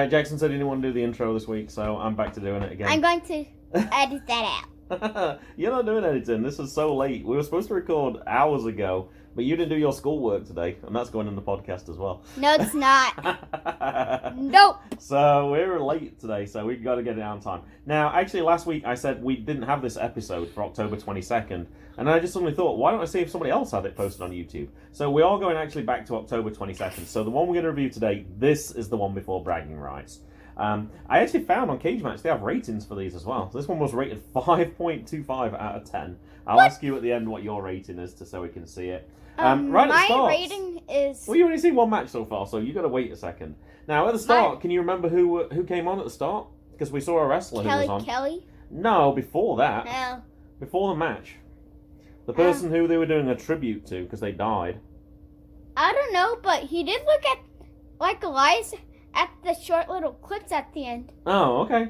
Alright, Jackson said he didn't want to do the intro this week, so I'm back to doing it again. I'm going to edit that out. You're not doing editing. This is so late. We were supposed to record hours ago, but you didn't do your schoolwork today, and that's going in the podcast as well. No, it's not. Nope. So we're late today, so we've got to get it out on time. Now, actually, last week I said we didn't have this episode for October 22nd, and I just suddenly thought, why don't I see if somebody else had it posted on YouTube? So we are going actually back to October 22nd. So the one we're going to review today, this is the one before bragging rights. I actually found on Cage Match they have ratings for these as well. So this one was rated 5.25 out of 10. I'll ask you at the end what your rating is so we can see it. Right at the start, my rating is... Well, you only seen one match so far, so you've got to wait a second. Now, at the start, can you remember who came on at the start? Because we saw a wrestler who was on. Kelly? No, before that. No. Before the match. The person who they were doing a tribute to because they died. I don't know, but he did look at, like Elias, at the short little clips at the end. Oh, okay.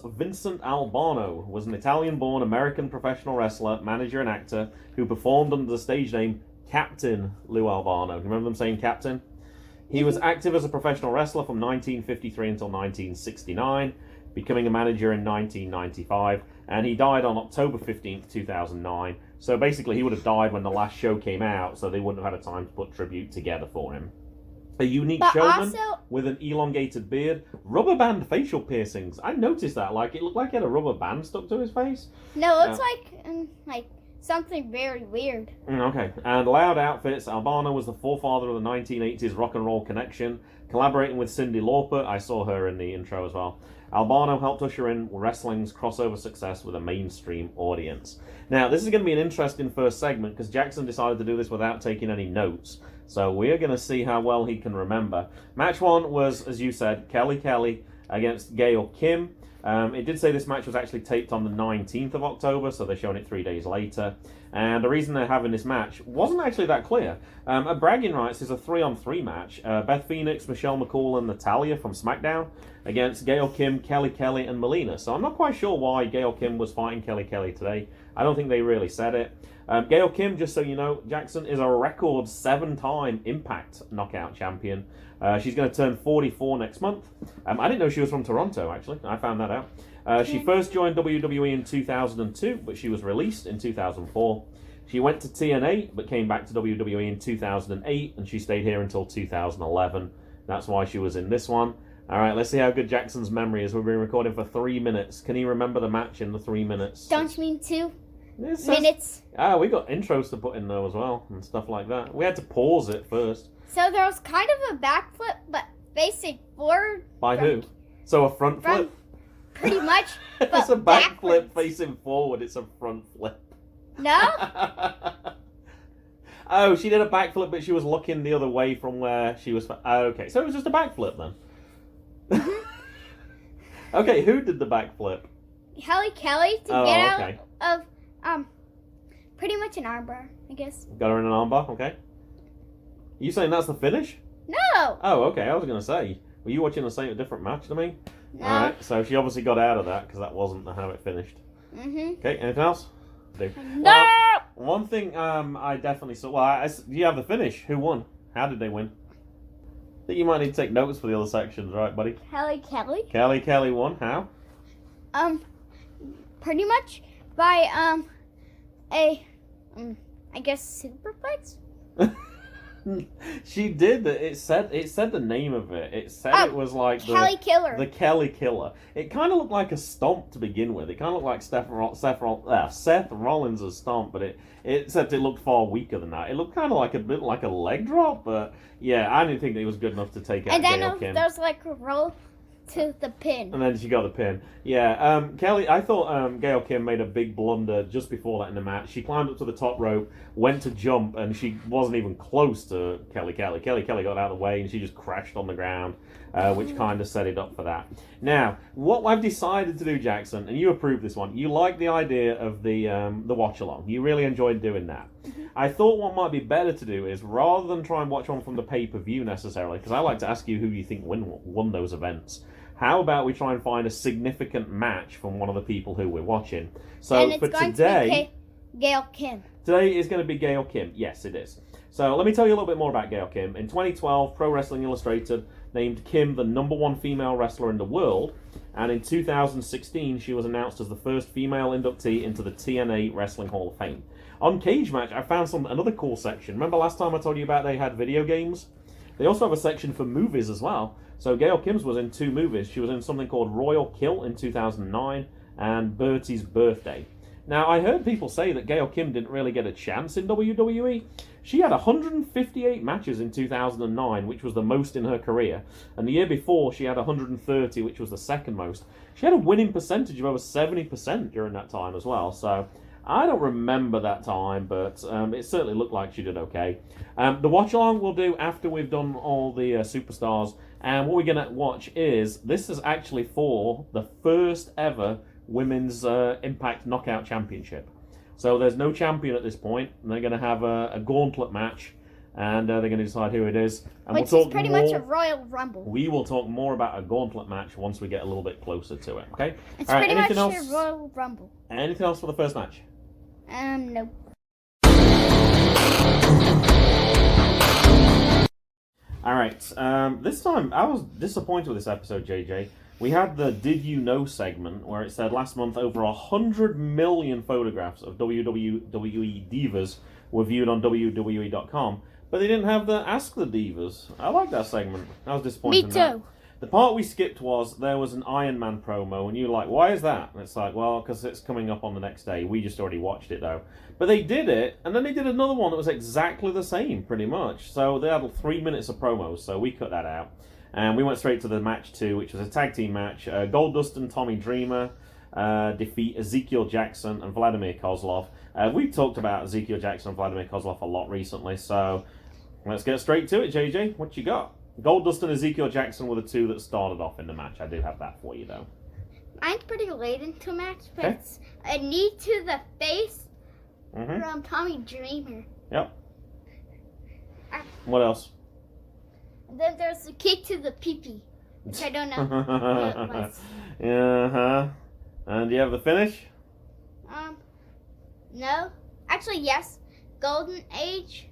Vincent Albano was an Italian-born American professional wrestler, manager, and actor who performed under the stage name Captain Lou Albano. You remember them saying Captain? He was active as a professional wrestler from 1953 until 1969, becoming a manager in 1995, and he died on October 15th, 2009. So basically, he would have died when the last show came out, so they wouldn't have had a time to put tribute together for him. A unique showman with an elongated beard, rubber band facial piercings. I noticed that. Like, it looked like he had a rubber band stuck to his face. No, it's like something very weird. Okay. And loud outfits. Albano was the forefather of the 1980s rock and roll connection, collaborating with Cyndi Lauper. I saw her in the intro as well. Albano helped usher in wrestling's crossover success with a mainstream audience. Now, this is going to be an interesting first segment because Jackson decided to do this without taking any notes. So we're going to see how well he can remember. Match one was, as you said, Kelly against Gail Kim. It did say this match was actually taped on the 19th of October, so they're showing it 3 days later. And the reason they're having this match wasn't actually that clear. At bragging rights is a 3-on-3 match. Beth Phoenix, Michelle McCool, and Natalya from SmackDown against Gail Kim, Kelly, and Melina. So I'm not quite sure why Gail Kim was fighting Kelly today. I don't think they really said it. Gail Kim, just so you know, Jackson is a record 7-time Impact Knockout champion. She's going to turn 44 next month. I didn't know she was from Toronto, actually. I found that out. She first joined WWE in 2002, but she was released in 2004. She went to TNA, but came back to WWE in 2008, and she stayed here until 2011. That's why she was in this one. All right, let's see how good Jackson's memory is. We've been recording for 3 minutes. Can he remember the match in the 3 minutes? Don't you mean 2 minutes? We got intros to put in there as well, and stuff like that. We had to pause it first. So there was kind of a backflip, but facing forward. By who? So a front flip? Pretty much. It's a backflip facing forward. It's a front flip. No? Oh, she did a backflip, but she was looking the other way from where she was. Okay, so it was just a backflip then. Okay, who did the backflip? Kelly to get out of pretty much an armbar, I guess. Got her in an armbar, okay. You saying that's the finish? No. Oh, okay. I was going to say, were you watching a different match to me? No. All right. So she obviously got out of that because that wasn't how it finished. Okay. Anything else? No. Well, one thing I definitely saw. Well, you have the finish. Who won? How did they win? I think you might need to take notes for the other sections, right, buddy? Kelly. Kelly won. How? Pretty much by I guess superplex. She did. It said the name of it. It said it was like Kelly Killer. The Kelly Killer. It kind of looked like a stomp to begin with. It kind of looked like Seth Rollins' stomp, but except it looked far weaker than that. It looked kind of like a bit like a leg drop, but yeah, I didn't think it was good enough to take out Gail Kim. And then there was like a roll to the pin. And then she got the pin. Yeah, Kelly, I thought Gail Kim made a big blunder just before that in the match. She climbed up to the top rope, went to jump, and she wasn't even close to Kelly. Kelly got out of the way, and she just crashed on the ground, which kind of set it up for that. Now, what I've decided to do, Jackson, and you approved this one, you like the idea of the watch-along. You really enjoyed doing that. I thought what might be better to do is, rather than try and watch one from the pay-per-view necessarily, because I like to ask you who you think won those events, how about we try and find a significant match from one of the people who we're watching? So for today, Gail Kim. Today is going to be Gail Kim. Yes, it is. So let me tell you a little bit more about Gail Kim. In 2012, Pro Wrestling Illustrated named Kim the #1 female wrestler in the world, and in 2016 she was announced as the first female inductee into the TNA Wrestling Hall of Fame. On Cage Match, I found another cool section. Remember last time I told you about they had video games? They also have a section for movies as well. So Gail Kim's was in 2 movies. She was in something called Royal Kill in 2009 and Bertie's Birthday. Now, I heard people say that Gail Kim didn't really get a chance in WWE. She had 158 matches in 2009, which was the most in her career. And the year before, she had 130, which was the second most. She had a winning percentage of over 70% during that time as well. So I don't remember that time, but it certainly looked like she did okay. The watch-along we'll do after we've done all the Superstars. And what we're going to watch is, this is actually for the first ever Women's Impact Knockout Championship. So there's no champion at this point, and they're going to have a gauntlet match, and they're going to decide who it is. And which we'll is talk pretty more, much a Royal Rumble. We will talk more about a gauntlet match once we get a little bit closer to it, okay? It's all right, pretty much else? a Royal Rumble. Anything else for the first match? No. Alright, this time I was disappointed with this episode, JJ. We had the Did You Know segment where it said last month over 100 million photographs of WWE Divas were viewed on WWE.com, but they didn't have the Ask the Divas. I like that segment. I was disappointed. Me too. The part we skipped was there was an Iron Man promo, and you were like, why is that? And it's like, well, because it's coming up on the next day. We just already watched it, though. But they did it, and then they did another one that was exactly the same, pretty much. So they had 3 minutes of promos, so we cut that out. And we went straight to the match 2, which was a tag team match. Goldust and Tommy Dreamer defeat Ezekiel Jackson and Vladimir Kozlov. We've talked about Ezekiel Jackson and Vladimir Kozlov a lot recently, so let's get straight to it, JJ. What you got? Goldust and Ezekiel Jackson were the 2 that started off in the match. I do have that for you, though. Mine's pretty late into match, but Okay. it's a knee to the face from Tommy Dreamer. Yep. What else? And then there's a kick to the pee-pee, which I don't know what it was. Uh-huh. And do you have the finish? No. Actually, yes. Golden Age.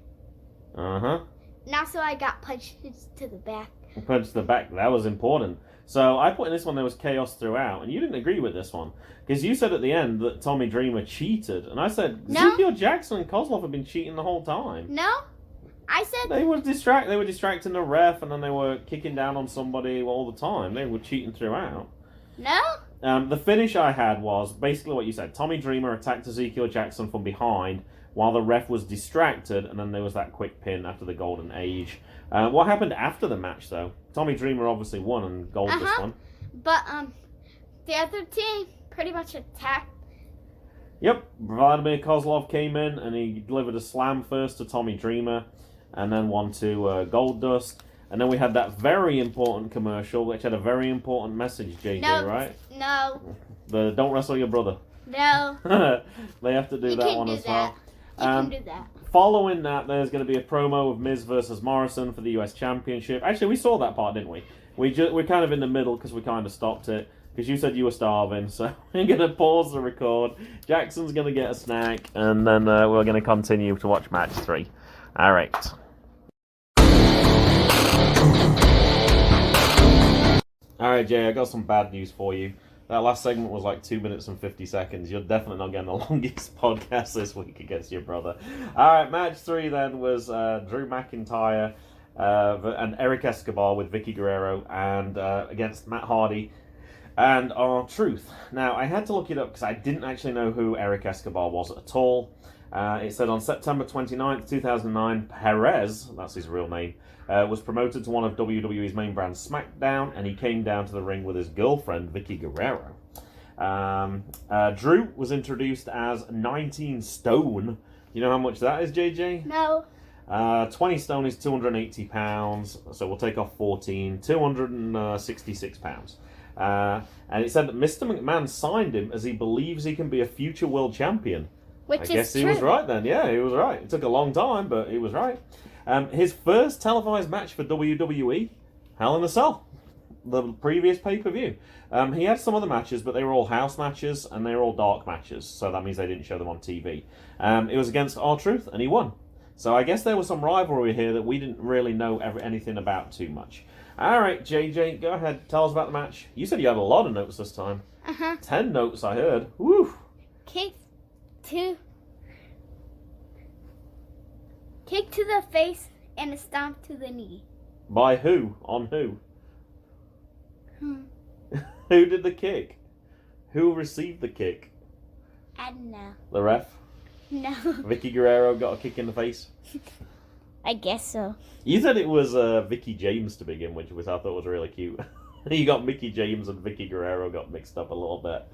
Uh-huh. And also I got punched to the back. Punched the back. That was important. So I put in this one there was chaos throughout, and you didn't agree with this one. Because you said at the end that Tommy Dreamer cheated. And I said, No. Ezekiel Jackson and Kozlov have been cheating the whole time. No. I said... They were distracting the ref, and then they were kicking down on somebody all the time. They were cheating throughout. No. The finish I had was basically what you said. Tommy Dreamer attacked Ezekiel Jackson from behind while the ref was distracted, and then there was that quick pin after the Golden Age. What happened after the match, though? Tommy Dreamer obviously won, and Goldust won. But, the other team pretty much attacked. Yep, Vladimir Kozlov came in, and he delivered a slam first to Tommy Dreamer, and then one to Goldust. And then we had that very important commercial, which had a very important message, JJ, right? No. The Don't Wrestle Your Brother. No. They have to do that one as well. You can do that. Following that, there's going to be a promo of Miz versus Morrison for the US Championship. Actually, we saw that part, didn't we? We're kind of in the middle because we kind of stopped it. Because you said you were starving, so we're going to pause the record. Jackson's going to get a snack, and then we're going to continue to watch match 3. All right. All right, Jay, I got some bad news for you. That last segment was like 2 minutes and 50 seconds. You're definitely not getting the longest podcast this week against your brother. All right, match 3 then was Drew McIntyre and Eric Escobar with Vicky Guerrero and against Matt Hardy and R-Truth. Now, I had to look it up because I didn't actually know who Eric Escobar was at all. It said on September 29th, 2009, Perez, that's his real name, was promoted to one of WWE's main brands, SmackDown, and he came down to the ring with his girlfriend, Vicky Guerrero. Drew was introduced as 19 stone. You know how much that is, JJ? No. 20 stone is 280 pounds, so we'll take off 14, 266 pounds. And it said that Mr. McMahon signed him as he believes he can be a future world champion. Which I is guess true. he was right then. Yeah, he was right. It took a long time, but he was right. His first televised match for WWE, Hell in a Cell, the previous pay-per-view. He had some other matches, but they were all house matches, and they were all dark matches, so that means they didn't show them on TV. It was against R-Truth, and he won. So I guess there was some rivalry here that we didn't really know anything about too much. All right, JJ, go ahead. Tell us about the match. You said you had a lot of notes this time. 10 notes, I heard. Woo! Kick to the face and a stomp to the knee. By who? On who? Who did the kick? Who received the kick? I don't know. The ref? No. Vicky Guerrero got a kick in the face? I guess so. You said it was Vicky James to begin with, which I thought was really cute. You got Mickey James and Vicky Guerrero got mixed up a little bit.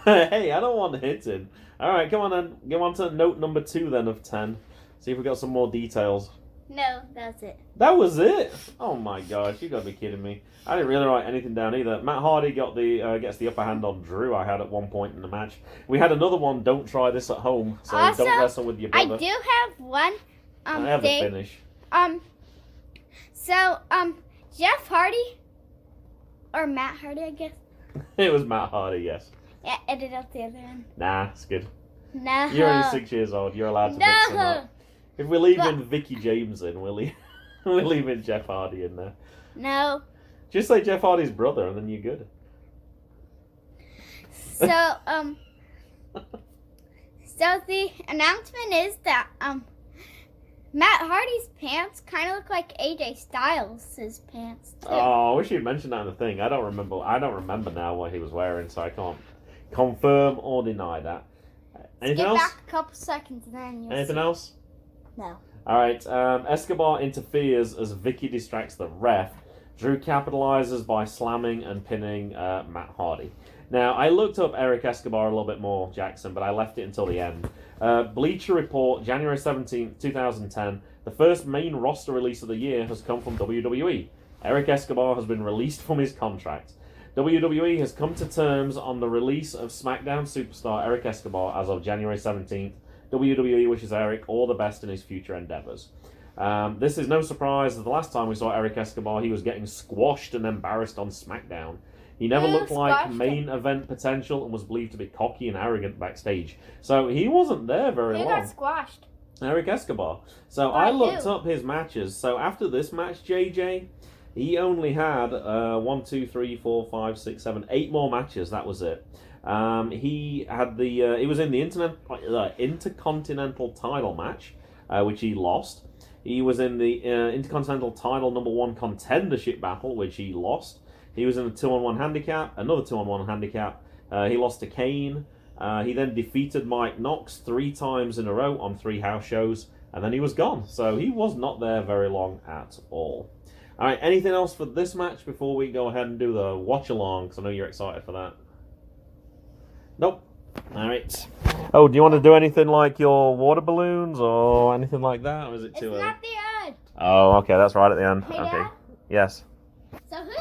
Hey, I don't want hitting. Alright, come on then. Go on to note number 2 then of 10. See if we got some more details. No, that's it. That was it? Oh my gosh, you gotta be kidding me. I didn't really write anything down either. Matt Hardy got the gets the upper hand on Drew, I had at one point in the match. We had another one, don't try this at home, so also, don't wrestle with your brother. I do have one I have a finish. So, Jeff Hardy, or Matt Hardy, I guess. It was Matt Hardy, yes. Yeah, edit out the other one. Nah, it's good. No. You're only 6 years old, you're allowed to mix them up. If we're leaving Vicky James in, we're leaving Jeff Hardy in there. No. Just say Jeff Hardy's brother and then you're good. So, so the announcement is that, Matt Hardy's pants kind of look like AJ Styles' pants, too. Oh, I wish you'd mentioned that in the thing. I don't remember now what he was wearing, so I can't confirm or deny that. Anything else? Back a couple seconds and then you'll Anything see. else? No. Alright, Escobar interferes as Vicky distracts the ref. Drew capitalizes by slamming and pinning Matt Hardy. Now, I looked up Eric Escobar a little bit more, Jackson, but I left it until the end. Bleacher Report, January 17th, 2010. The first main roster release of the year has come from WWE. Eric Escobar has been released from his contract. WWE has come to terms on the release of SmackDown superstar Eric Escobar as of January 17th. WWE wishes Eric all the best in his future endeavors. This is no surprise that the last time we saw Eric Escobar, he was getting squashed and embarrassed on SmackDown. He never looked like main event potential and was believed to be cocky and arrogant backstage. So he wasn't there very long. He got squashed. Eric Escobar. So By I looked who? up his matches. So after this match, JJ, he only had 1, 2, 3, 4, 5, 6, 7, 8 more matches. That was it. He had the he was in the Intercontinental title match, which he lost. He was in the Intercontinental title #1 contendership battle, which he lost. He was in a 2-on-1 handicap, another 2-on-1 handicap. He lost to Kane. He then defeated Mike Knox 3 times in a row on 3 house shows, and then he was gone. So he was not there very long at all. All right, anything else for this match before we go ahead and do the watch-along, because I know you're excited for that. Nope. All right. Oh, do you want to do anything like your water balloons or anything like that, or is it too early? It's not the end. Oh, okay, that's right at the end. Hey, okay. Dad? Yes. So who's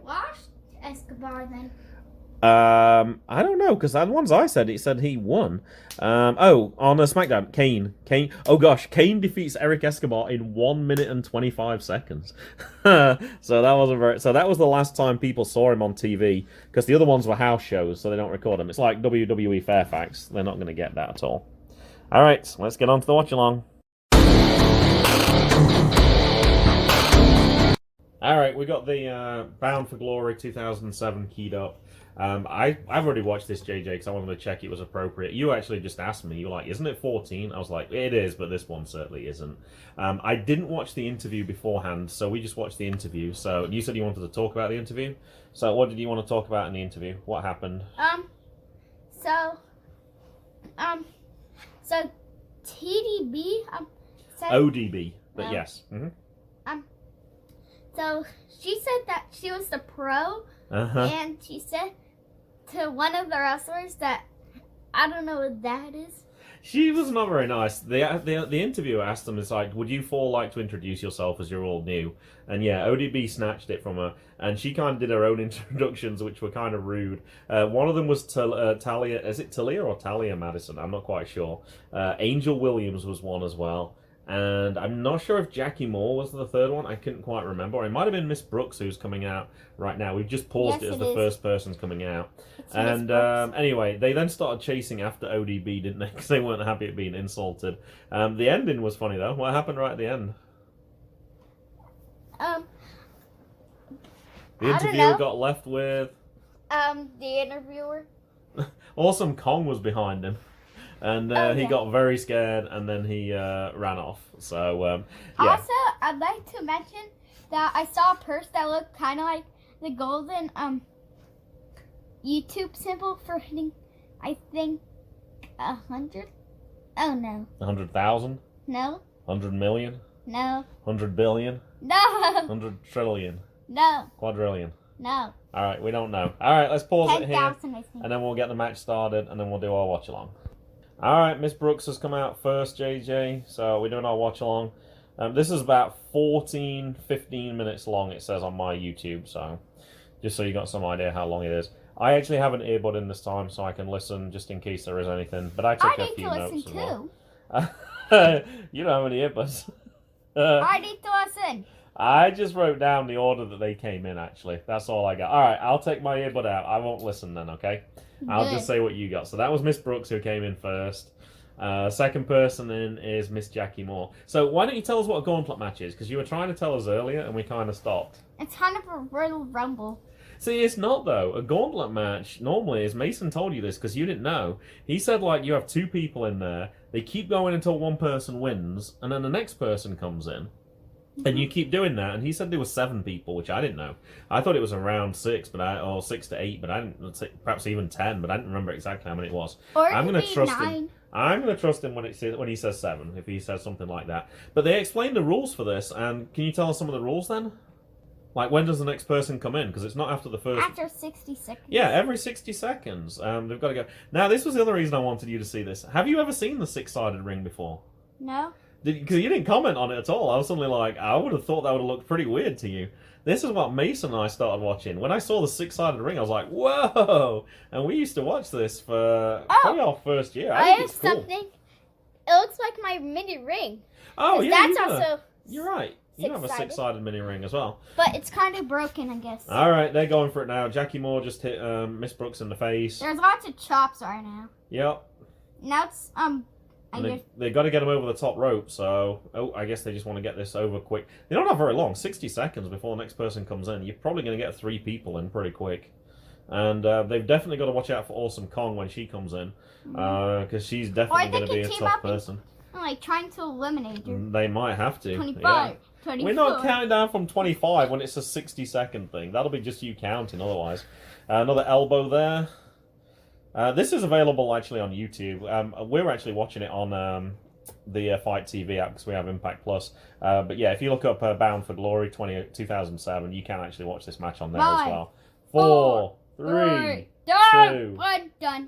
squashed Escobar then? I don't know, because the ones I said, it said he won. On SmackDown, Kane. Oh gosh, Kane defeats Eric Escobar in 1 minute and 25 seconds. So that wasn't very. So that was the last time people saw him on TV, because the other ones were house shows, so they don't record them. It's like WWE Fairfax. They're not going to get that at all. All right, let's get on to the watch along. All right, we got the Bound for Glory 2007 keyed up. I've already watched this, JJ, because I wanted to check it was appropriate. You actually just asked me, you were like, isn't it 14? I was like, it is, but this one certainly isn't. I didn't watch the interview beforehand, so we just watched the interview. So you said you wanted to talk about the interview. So what did you want to talk about in the interview? What happened? So TDB, said... ODB, but yes. Mm-hmm. So she said that she was the pro, Uh-huh. and she said to one of the wrestlers that I don't know what that is. She was not very nice. The interviewer asked them, it's like, would you four like to introduce yourself as you're all new? And yeah, ODB snatched it from her, and she kind of did her own introductions, which were kind of rude. One of them was Talia, is it Talia or Talia Madison? I'm not quite sure. Angel Williams was one as well. And I'm not sure if Jackie Moore was the third one. I couldn't quite remember. Or it might have been Miss Brooks, who's coming out right now. We've just paused it as the first person's coming out. And anyway, they then started chasing after ODB, didn't they? Because they weren't happy at being insulted. The ending was funny, though. What happened right at the end? The I don't interviewer know. got left with. The interviewer. Awesome Kong was behind him. And he got very scared, and then he ran off. So, yeah. Also, I'd like to mention that I saw a purse that looked kind of like the golden YouTube symbol for hitting, I think, 100. Oh, no. 100,000? No. 100 million? No. 100 billion? No. 100 trillion? No. Quadrillion? No. All right, we don't know. All right, let's pause it here, 10,000, I think. and then we'll get the match started, and then we'll do our watch-along. All right, Miss Brooks has come out first, JJ, so we're doing our watch-along. This is about 14, 15 minutes long, it says on my YouTube, so just so you got some idea how long it is. I actually have an earbud in this time, so I can listen just in case there is anything, but I took a few notes as well. You don't have any earbuds. I need to listen. I just wrote down the order that they came in, actually. That's all I got. All right, I'll take my earbud out. I won't listen then, okay? I'll just say what you got. So that was Miss Brooks who came in first. Second person in is Miss Jackie Moore. So why don't you tell us what a gauntlet match is? Because you were trying to tell us earlier, and we kind of stopped. It's kind of a Royal Rumble. See, it's not, though. A gauntlet match, normally, as Mason told you this, because you didn't know, he said, like, you have two people in there, they keep going until one person wins, and then the next person comes in, and you keep doing that, and he said there were 7 people, which I didn't know. I thought it was around 6, or 6 to 8, but I didn't, perhaps even 10, but I didn't remember exactly how many it was. Or I'm going to trust 9. him. I'm going to trust him when he says 7, if he says something like that. But they explained the rules for this, and can you tell us some of the rules then? Like, when does the next person come in? Because it's not after the first... After 60 seconds. Yeah, every 60 seconds. They've got to go... Now, this was the other reason I wanted you to see this. Have you ever seen the 6-sided ring before? No. Because you didn't comment on it at all. I was suddenly like, I would have thought that would have looked pretty weird to you. This is what Mason and I started watching. When I saw the 6-sided ring, I was like, whoa! And we used to watch this for probably our first year. I think it's cool. Something. It looks like my mini ring. Oh, yeah, That's also... You're right. You have a 6-sided mini ring as well. But it's kind of broken, I guess. All right, they're going for it now. Jackie Moore just hit Miss Brooks in the face. There's lots of chops right now. Yep. Now it's, They got to get him over the top rope, so... Oh, I guess they just want to get this over quick. They don't have very long, 60 seconds before the next person comes in. You're probably going to get 3 people in pretty quick. And they've definitely got to watch out for Awesome Kong when she comes in. Because she's definitely going to be a tough person. Like, trying to eliminate her. They might have to. 25, yeah. 24. We're not counting down from 25 when it's a 60-second thing. That'll be just you counting otherwise. Another elbow there. This is available actually on YouTube. We're actually watching it on the Fight TV app because we have Impact Plus. But yeah, if you look up Bound for Glory 2007, you can actually watch this match on there as well. 4, 3, 2,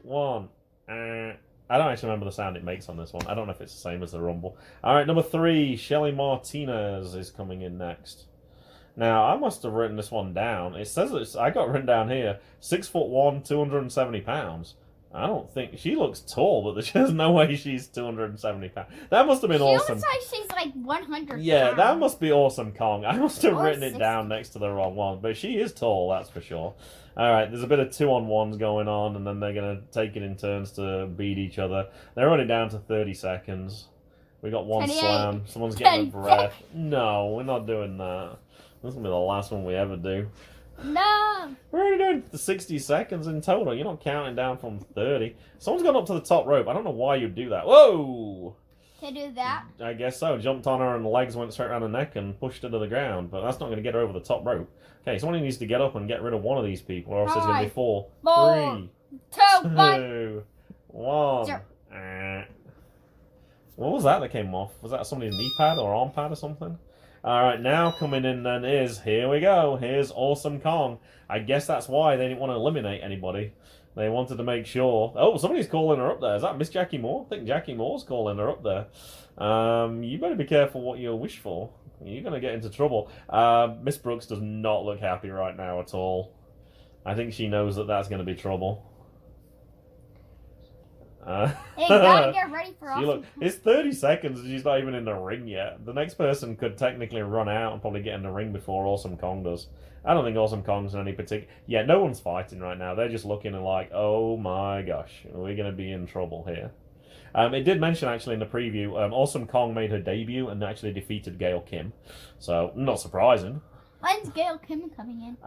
1. I don't actually remember the sound it makes on this one. I don't know if it's the same as the Rumble. All right, number 3, Shelly Martinez is coming in next. Now, I must have written this one down. It says I got written down here, 6'1", 270 pounds. I don't think she looks tall, but there's no way she's 270 pounds. That must have been awesome. She looks like she's like 100. Yeah, pounds. that must be Awesome Kong. I must have written it 60. down next to the wrong one, but she is tall, that's for sure. All right, there's a bit of 2-on-1s going on, and then they're going to take it in turns to beat each other. They're already down to 30 seconds. We got one slam. Someone's getting a breath. No, we're not doing that. This will be the last one we ever do. No! We're only doing 60 seconds in total. You're not counting down from 30. Someone's gone up to the top rope. I don't know why you'd do that. Whoa! To do that? I guess so. Jumped on her and the legs went straight around her neck and pushed her to the ground. But that's not going to get her over the top rope. Okay, someone needs to get up and get rid of one of these people, or else there's going to be 4, 3, 2, 1. What was that came off? Was that somebody's knee pad or arm pad or something? Alright, now coming in then is, here we go, here's Awesome Kong. I guess that's why they didn't want to eliminate anybody. They wanted to make sure... Oh, somebody's calling her up there. Is that Miss Jackie Moore? I think Jackie Moore's calling her up there. You better be careful what you wish for. You're going to get into trouble. Miss Brooks does not look happy right now at all. I think she knows that that's going to be trouble. Hey, gotta get ready for Awesome. It's 30 seconds and she's not even in the ring yet. The next person could technically run out and probably get in the ring before Awesome Kong does. I don't think Awesome Kong's in any particular... Yeah, no one's fighting right now. They're just looking and like, oh my gosh, we're going to be in trouble here. It did mention actually in the preview, Awesome Kong made her debut and actually defeated Gail Kim. So, not surprising. When's Gail Kim coming in?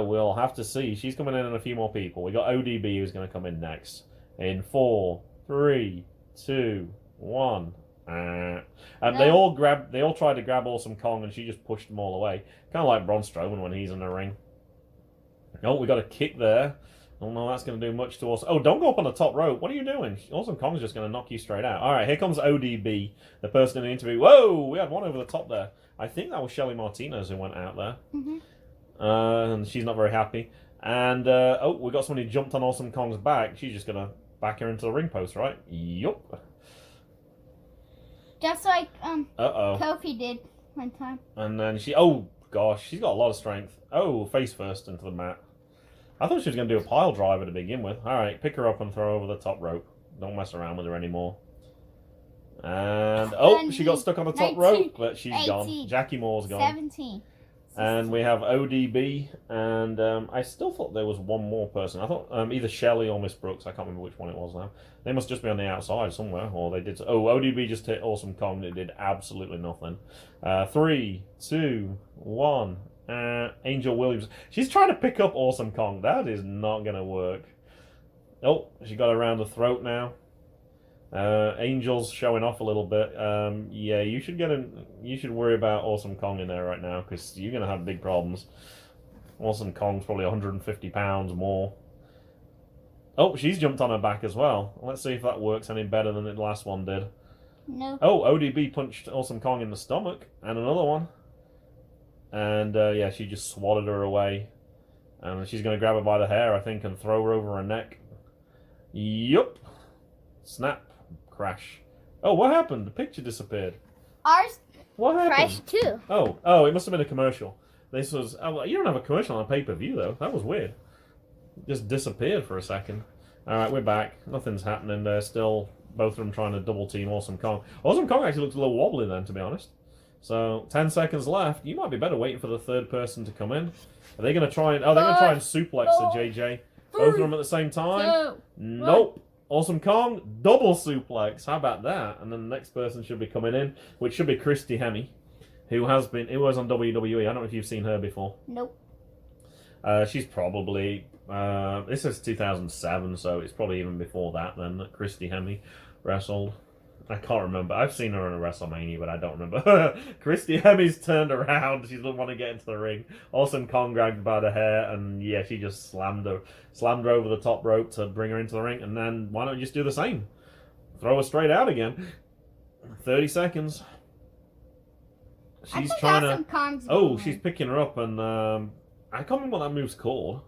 We'll have to see. She's coming in and a few more people. We got ODB who's going to come in next. In 4, 3, 2, 1. And they all tried to grab Awesome Kong, and she just pushed them all away. Kind of like Braun Strowman when he's in the ring. Oh, we got a kick there. Oh no, that's going to do much to us. Oh, don't go up on the top rope. What are you doing? Awesome Kong's just going to knock you straight out. All right, here comes ODB, the person in the interview. Whoa, we had one over the top there. I think that was Shelly Martinez who went out there. And she's not very happy. And, oh, we got somebody who jumped on Awesome Kong's back. She's just going to back her into the ring post, right? Yup. Just like Kofi did one time. And then oh gosh, she's got a lot of strength. Oh, face first into the mat. I thought she was going to do a pile driver to begin with. All right, pick her up and throw her over the top rope. Don't mess around with her anymore. And she got stuck on the top rope, but she's 18, gone. Jackie Moore's gone. 17. 16. And we have ODB, and I still thought there was one more person. I thought either Shelly or Miss Brooks. I can't remember which one it was now. They must just be on the outside somewhere, or they did. Oh, ODB just hit Awesome Kong. It did absolutely nothing. 3, 2, 1. Angel Williams. She's trying to pick up Awesome Kong. That is not going to work. Oh, she got around the throat now. Angel's showing off a little bit. Yeah, you should you should worry about Awesome Kong in there right now, because you're gonna have big problems. Awesome Kong's probably 150 pounds more. Oh, she's jumped on her back as well. Let's see if that works any better than the last one did. No. Oh, ODB punched Awesome Kong in the stomach, and another one. And yeah, she just swatted her away. And she's gonna grab her by the hair, I think, and throw her over her neck. Yup. Snap. Crash. Oh, what happened? The picture disappeared. Ours what happened? crashed too. Oh, it must have been a commercial. This was. Oh, you don't have a commercial on pay-per-view though. That was weird. It just disappeared for a second. All right, we're back. Nothing's happening. They're still both of them trying to double team Awesome Kong. Awesome Kong actually looks a little wobbly then, to be honest. So 10 seconds left. You might be better waiting for the third person to come in. Are they going to try and? Oh, they're going to try and suplex the JJ. Both of them at the same time. Nope. Awesome Kong, double suplex. How about that? And then the next person should be coming in, which should be Christy Hemme, who was on WWE. I don't know if you've seen her before. Nope. She's probably, this is 2007, so it's probably even before that then that Christy Hemme wrestled. I can't remember. I've seen her in a WrestleMania, but I don't remember. Christy Hemme's turned around. She doesn't want to get into the ring. Awesome Kong grabbed her by the hair, and yeah, she just slammed her over the top rope to bring her into the ring. And then why don't you just do the same? Throw her straight out again. 30 seconds. She's trying to. Oh, she's picking her up, and I can't remember what that move's called.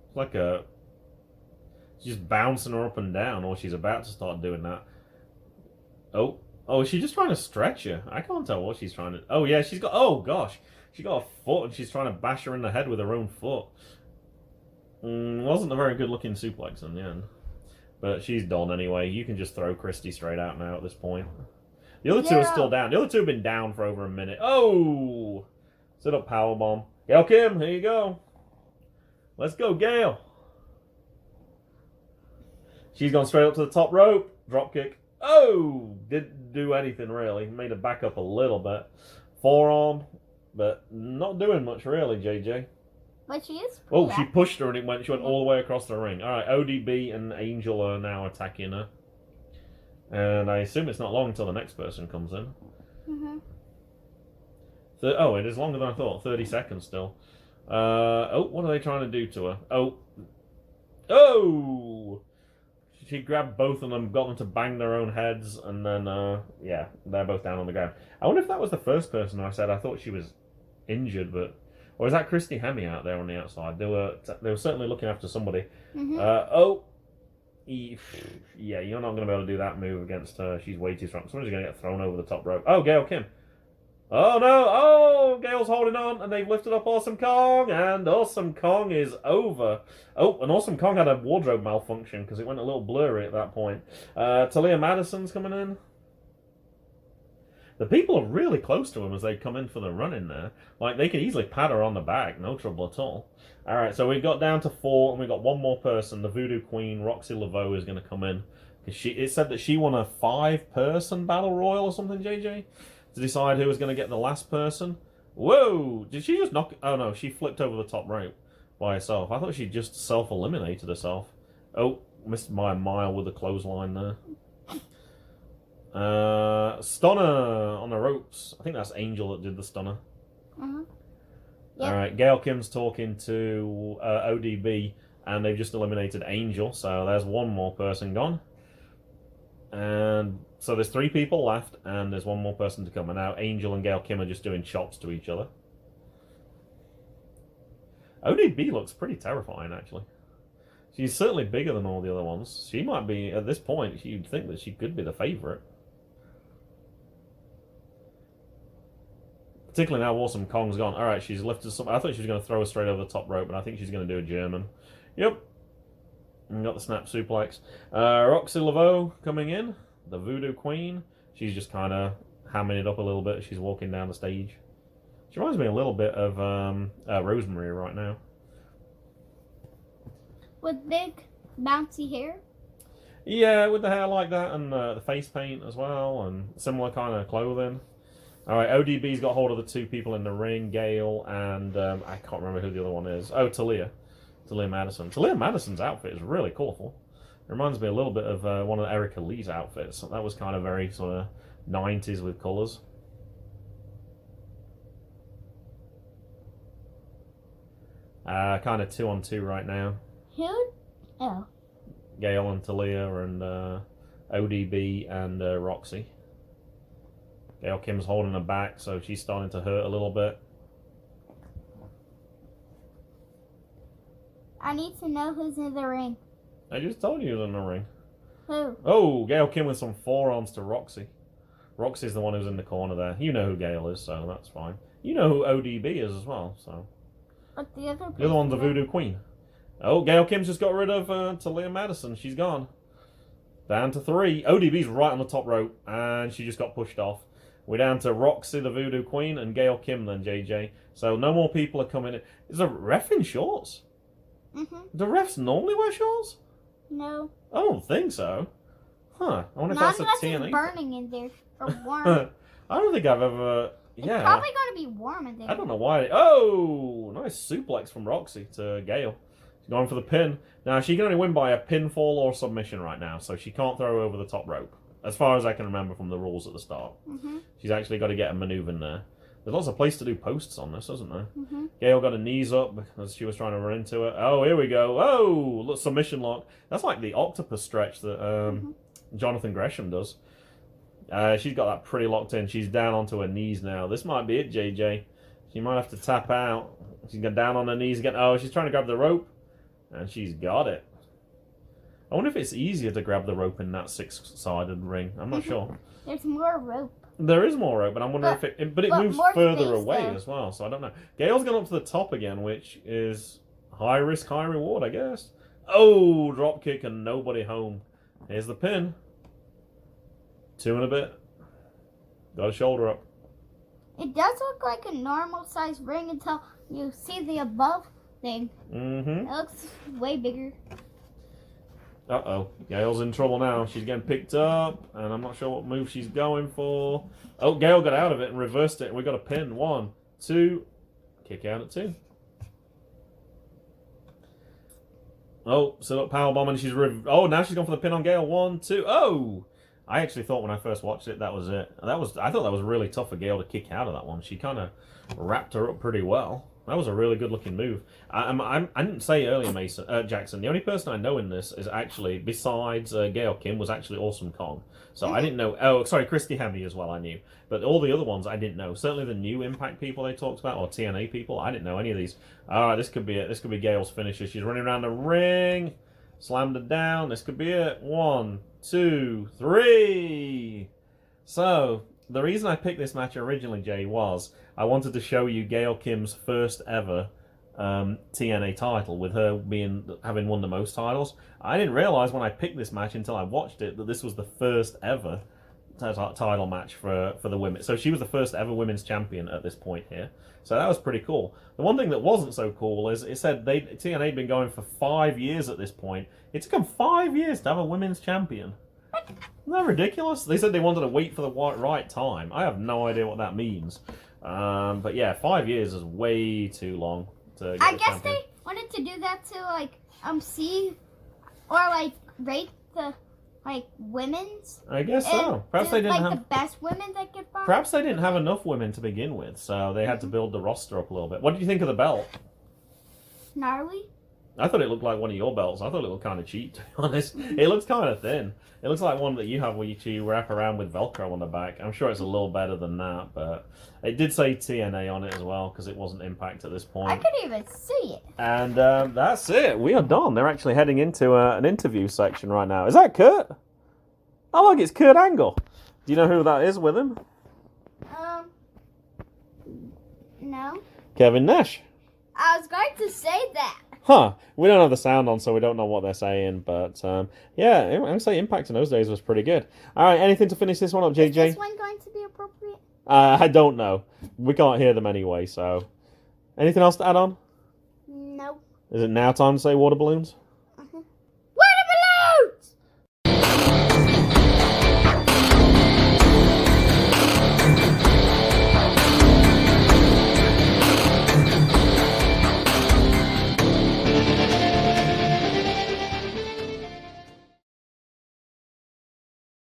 It's like she's bouncing her up and down, or she's about to start doing that. Oh, is she just trying to stretch her? I can't tell what she's trying to... Oh, yeah, she's got... Oh, gosh. She got a foot and she's trying to bash her in the head with her own foot. Wasn't a very good-looking suplex in the end. But she's done anyway. You can just throw Christy straight out now at this point. The other two are still down. The other two have been down for over a minute. Oh! Sit-up powerbomb. Gail Kim, here you go. Let's go, Gail. She's gone straight up to the top rope. Dropkick. Oh! Didn't do anything really. Made her back up a little bit. Forearm, but not doing much really, JJ. But she is. Oh, she pushed her and she went all the way across the ring. Alright, ODB and Angel are now attacking her. And I assume it's not long until the next person comes in. Mm-hmm. Oh, it is longer than I thought. 30 seconds still. Oh, what are they trying to do to her? Oh! She grabbed both of them, got them to bang their own heads, and then, yeah, they're both down on the ground. I wonder if that was the first person I said I thought she was injured, but... Or is that Christy Hemme out there on the outside? They were certainly looking after somebody. Mm-hmm. Yeah, you're not going to be able to do that move against her. She's way too strong. Somebody's going to get thrown over the top rope. Oh, Gail Kim. Oh, no. Oh, Gail's holding on, and they've lifted up Awesome Kong, and Awesome Kong is over. Oh, and Awesome Kong had a wardrobe malfunction because it went a little blurry at that point. Talia Madison's coming in. The people are really close to him as they come in for the run in there. Like, they can easily pat her on the back. No trouble at all. All right, so we got down to 4, and we got one more person. The Voodoo Queen, Roxy Laveau, is going to come in. It said that she won a 5-person battle royal or something, JJ, to decide who was going to get the last person. Whoa! Did she just knock... Oh, no, she flipped over the top rope by herself. I thought she just self-eliminated herself. Oh, missed by a mile with the clothesline there. Stunner on the ropes. I think that's Angel that did the stunner. Yep. Alright, Gail Kim's talking to ODB, and they've just eliminated Angel, so there's one more person gone. And so there's 3 people left, and there's one more person to come. And now Angel and Gail Kim are just doing chops to each other. ODB looks pretty terrifying, actually. She's certainly bigger than all the other ones. She might be, at this point, you'd think that she could be the favourite. Particularly now Awesome Kong's gone. Alright, she's lifted some... I thought she was going to throw her straight over the top rope, but I think she's going to do a German. Yep. And got the snap suplex. Roxy Laveau coming in. The Voodoo Queen. She's just kind of hamming it up a little bit as she's walking down the stage. She reminds me a little bit of Rosemary right now. With big, bouncy hair? Yeah, with the hair like that and the face paint as well and similar kind of clothing. Alright, ODB's got hold of the 2 people in the ring, Gail and I can't remember who the other one is. Oh, Talia Madison. Talia Madison's outfit is really colourful. It reminds me a little bit of one of Erica Lee's outfits. That was kind of very sort of 90s with colours. Kind of 2-on-2 right now. Who? Oh. Gail and Talia and ODB and Roxy. Gail Kim's holding her back, so she's starting to hurt a little bit. I need to know who's in the ring. I just told you who's in the ring. Who? Oh, Gail Kim with some forearms to Roxy. Roxy's the one who's in the corner there. You know who Gail is, so that's fine. You know who ODB is as well, so... But the other one's the Voodoo Queen. Oh, Gail Kim's just got rid of Talia Madison. She's gone. Down to 3. ODB's right on the top rope, and she just got pushed off. We're down to Roxy, the Voodoo Queen, and Gail Kim then, JJ. So no more people are coming in. Is a ref in shorts? Do refs normally wear shorts? No. I don't think so. Huh. I wonder if Not that's a unless TNA. it's burning in there or warm. I don't think I've ever... Yeah. It's probably going to be warm in there. I don't know why. Oh! Nice suplex from Roxy to Gail. She's going for the pin. Now, she can only win by a pinfall or submission right now, so she can't throw over the top rope. As far as I can remember from the rules at the start. She's actually got to get a maneuver in there. There's lots of place to do posts on this, isn't there? Gail got her knees up as she was trying to run into it. Oh, here we go. Oh, look, submission lock. That's like the octopus stretch that Jonathan Gresham does. She's got that pretty locked in. She's down onto her knees now. This might be it, JJ. She might have to tap out. She's going down on her knees again. Oh, she's trying to grab the rope. And she's got it. I wonder if it's easier to grab the rope in that 6-sided ring. I'm not sure. There's more rope. There is more rope, but I'm wondering if it... But it moves further away though. as well, so I don't know. Gail's gone up to the top again, which is high risk, high reward, I guess. Oh, drop kick and nobody home. Here's the pin. 2 and a bit. Got a shoulder up. It does look like a normal size ring until you see the above thing. It looks way bigger. Uh-oh. Gail's in trouble now. She's getting picked up, and I'm not sure what move she's going for. Oh, Gail got out of it and reversed it, and we got a pin. 1, 2. Kick out at 2. Oh, sit up powerbomb, and she's... Oh, now she's gone for the pin on Gail. 1, 2. Oh! I actually thought when I first watched it, that was it. I thought that was really tough for Gail to kick out of that one. She kind of wrapped her up pretty well. That was a really good looking move. I didn't say earlier, Jackson. The only person I know in this is actually, besides Gail Kim, was actually Awesome Kong. So I didn't know. Oh, sorry, Christy Hemme as well. I knew, but all the other ones I didn't know. Certainly the new Impact people they talked about, or TNA people, I didn't know any of these. All right, this could be it. This could be Gail's finisher. She's running around the ring, slammed it down. This could be it. 1, 2, 3. So the reason I picked this match originally, Jay, was I wanted to show you Gail Kim's first ever TNA title, with her having won the most titles. I didn't realize when I picked this match until I watched it that this was the first ever title match for the women. So she was the first ever women's champion at this point here. So that was pretty cool. The one thing that wasn't so cool is it said TNA had been going for 5 years at this point. It took them 5 years to have a women's champion. Isn't that ridiculous? They said they wanted to wait for the right time. I have no idea what that means. But yeah, 5 years is way too long to get I the guess champion. they wanted to do that to like see or like rate the like women's. I guess so. And Perhaps do, they didn't like have. the best women that get fight. Perhaps they didn't have enough women to begin with, so they had to build the roster up a little bit. What did you think of the belt? Gnarly. I thought it looked like one of your belts. I thought it looked kind of cheap, to be honest. It looks kind of thin. It looks like one that you have where you wrap around with Velcro on the back. I'm sure it's a little better than that, but it did say TNA on it as well because it wasn't Impact at this point. I couldn't even see it. And that's it. We are done. They're actually heading into an interview section right now. Is that Kurt? Oh, look, it's Kurt Angle. Do you know who that is with him? No. Kevin Nash. I was going to say that. Huh. We don't have the sound on, so we don't know what they're saying. But, yeah, I'm going to say Impact in those days was pretty good. All right, anything to finish this one up, JJ? Is this one going to be appropriate? I don't know. We can't hear them anyway, so... Anything else to add on? No. Is it now time to say water balloons?